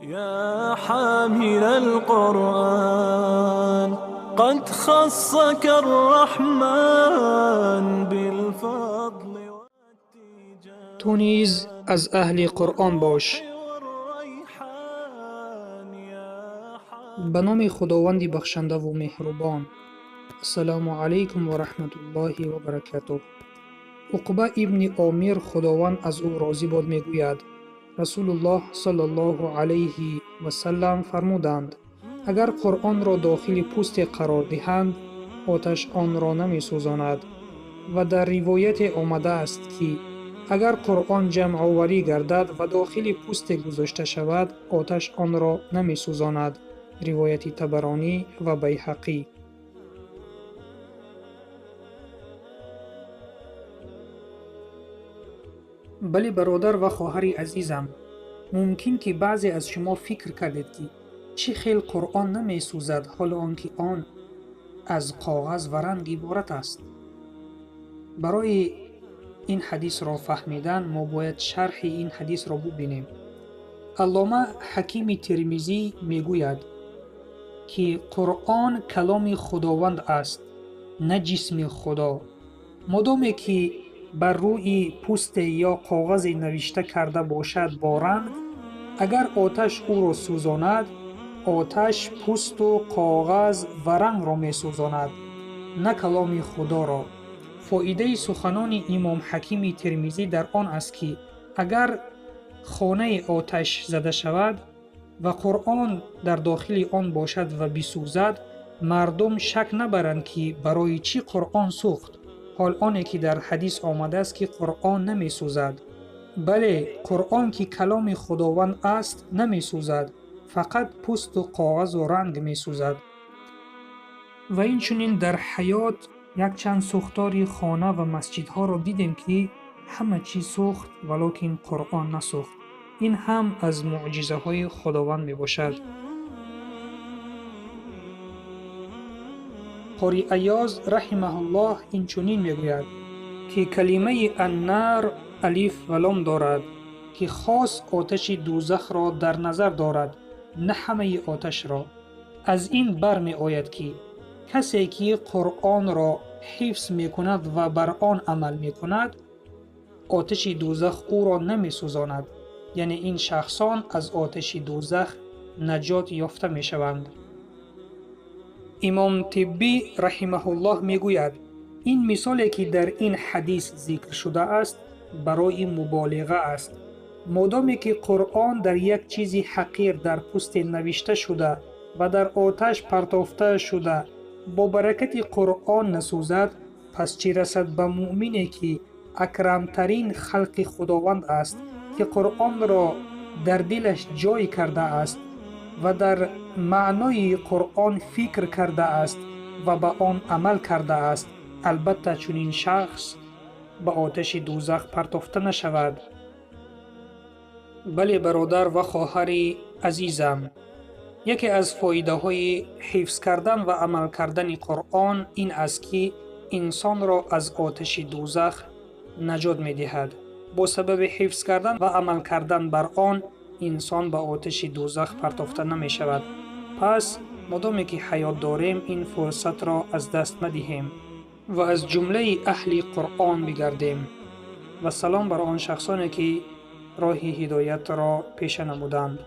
يا حامل القرآن قد خصك الرحمن بالفضل والتيجان تو نیز از اهل قرآن باش. والريحان يا به نام خداوند بخشنده و مهربان. السلام علیکم و رحمت الله و برکاته. عقبه ابن عامر خداوند از او راضی باد میگوید رسول الله صلی الله علیه و سلم فرمودند اگر قرآن را داخل پوست قرار دهند آتش آن را نمی سوزاند. و در روایت آمده است که اگر قرآن جمع آوری گردد و داخل پوست گذاشته شود آتش آن را نمی سوزاند. روایت طبرانی و بیهقی. بله برادر و خواهر عزیزم، ممکن که بعضی از شما فکر کردید که چه خیل قرآن نمی سوزد حال آنکه آن از کاغذ و رنگ عبارت است. برای این حدیث را فهمیدن ما باید شرح این حدیث را ببینیم. علامه حکیم ترمذی میگوید که قرآن کلام خداوند است نه جسم خدا. مادامی که بر روی پوست یا کاغذ نوشته کرده باشد با رنگ، اگر آتش او را سوزاند آتش پوست و کاغذ و رنگ را می سوزاند نه کلام خدا را. فایده سخنان امام حکیم ترمذی در آن است که اگر خانه آتش زده شود و قرآن در داخل آن باشد و بسوزد مردم شک نبرند که برای چی قرآن سوخت، حال آنه که در حدیث آمده است که قرآن نمی سوزد. بله، قرآن که کلام خداوند است نمی سوزد، فقط پوست و کاغذ و رنگ می سوزد. و این چنین در حیات یک چند سوختار خانه و مسجدها را دیدیم که همه چی سوخت ولکن قرآن نسوخت. این هم از معجزه های خداوند می باشد. قاری ایاز رحمه الله این چنین می گوید که کلمه النار الف و لام دارد که خاص آتش دوزخ را در نظر دارد نه همه آتش را. از این بر می آید که کسی که قرآن را حفظ می کند و بر آن عمل می کند آتش دوزخ او را نمی سوزاند، یعنی این شخصان از آتش دوزخ نجات یافته می شوند. امام طبی رحمه الله می گوید این مثالی که در این حدیث ذکر شده است برای مبالغه است. مادامی که قرآن در یک چیزی حقیر در پوست نوشته شده و در آتش پرتافته شده با برکت قرآن نسوزد، پس چی رسد به مؤمنی که اکرمترین خلق خداوند است که قرآن را در دلش جای کرده است و در معنای قرآن فکر کرده است و به آن عمل کرده است. البته چنین شخص به آتش دوزخ پرتافته نشود. بله برادر و خواهر عزیزم، یکی از فایده های حفظ کردن و عمل کردن قرآن این است که انسان را از آتش دوزخ نجات می دهد. با سبب حفظ کردن و عمل کردن بر آن انسان به آتش دوزخ پرتافته نمی شود. پس مادامی که حیات داریم این فرصت را از دست ندهیم و از جمله اهل قرآن بگردیم. و سلام بر آن شخصانی که راه هدایت را پیش نمودند.